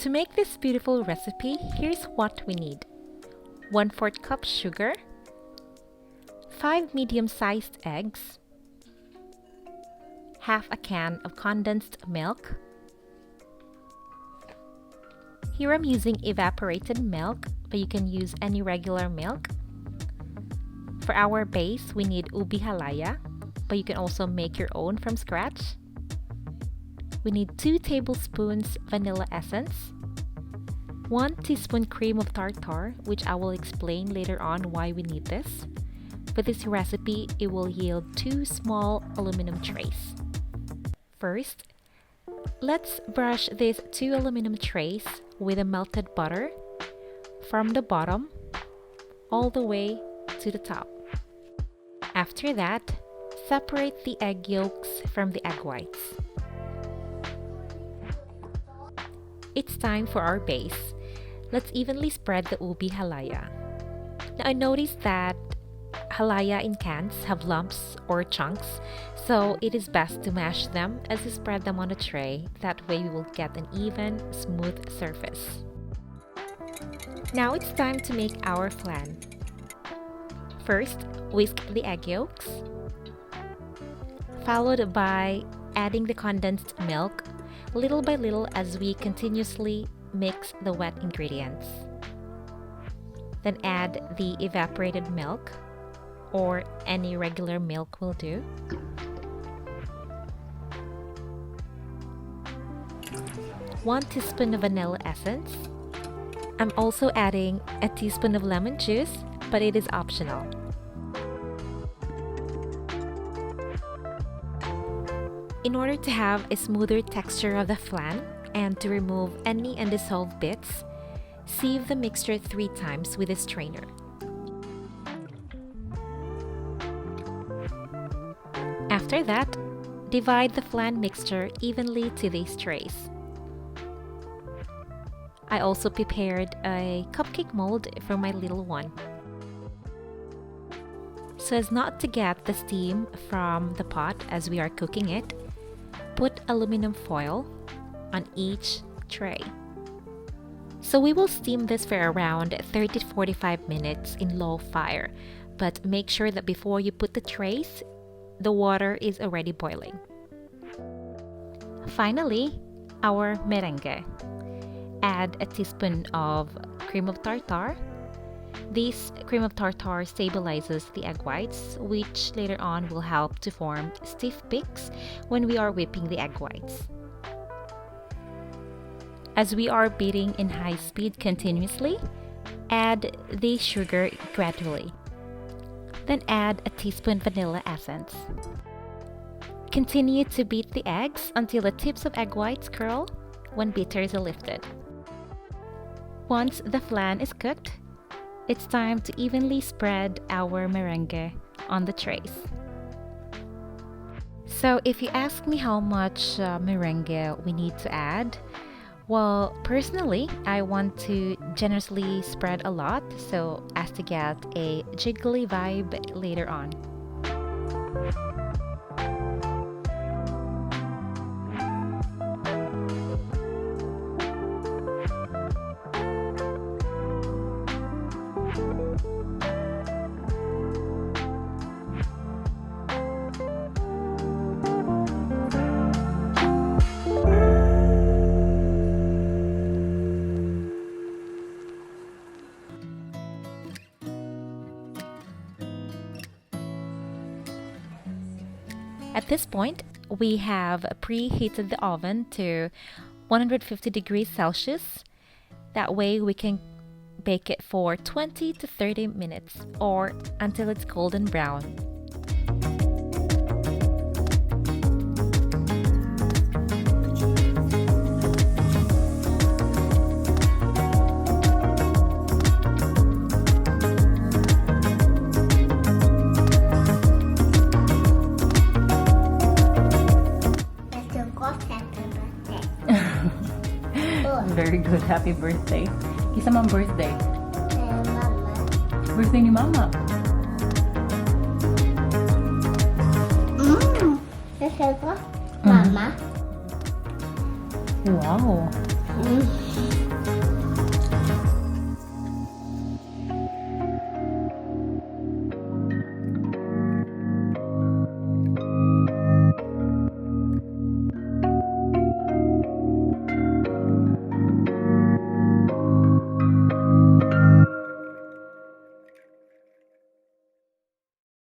To make this beautiful recipe, here's what we need. 1/4 cup sugar, 5 medium-sized eggs, half a can of condensed milk. Here I'm using evaporated milk, but you can use any regular milk. For our base, we need ubi halaya, but you can also make your own from scratch. We need 2 tablespoons vanilla essence, 1 teaspoon cream of tartar, which I will explain later on why we need this. For this recipe, it will yield 2 small aluminum trays. First, let's brush these 2 aluminum trays with a melted butter from the bottom all the way to the top. After that, separate the egg yolks from the egg whites. It's time for our base. Let's evenly spread the ubi halaya. Now I noticed that halaya in cans have lumps or chunks, so it is best to mash them as you spread them on a tray. That way we will get an even, smooth surface. Now it's time to make our flan. First, whisk the egg yolks, followed by adding the condensed milk little by little as we continuously mix the wet ingredients. Then add the evaporated milk, or any regular milk will do. One teaspoon of vanilla essence. I'm also adding a teaspoon of lemon juice, but it is optional. In order to have a smoother texture of the flan and to remove any undissolved bits, sieve the mixture 3 times with a strainer. After that, divide the flan mixture evenly to these trays. I also prepared a cupcake mold for my little one. So as not to get the steam from the pot as we are cooking it, put aluminum foil on each tray. So we will steam this for around 30 to 45 minutes in low fire, but make sure that before you put the trays, the water is already boiling. Finally, our meringue. Add a teaspoon of cream of tartar. This cream of tartar stabilizes the egg whites, which later on will help to form stiff peaks when we are whipping the egg whites. As we are beating in high speed continuously, add the sugar gradually. Then add a teaspoon vanilla essence. Continue to beat the eggs until the tips of egg whites curl when bitters are lifted. Once the flan is cooked, it's time to evenly spread our meringue on the trays. So if you ask me how much meringue we need to add, well, personally, I want to generously spread a lot so as to get a jiggly vibe later on. At this point, we have preheated the oven to 150 degrees Celsius. That way we can bake it for 20 to 30 minutes or until it's golden brown. Very good. Happy birthday. Kisa mang birthday? Mama. Birthday ni Mama. Kasi ko, Mama. Wow. Mm.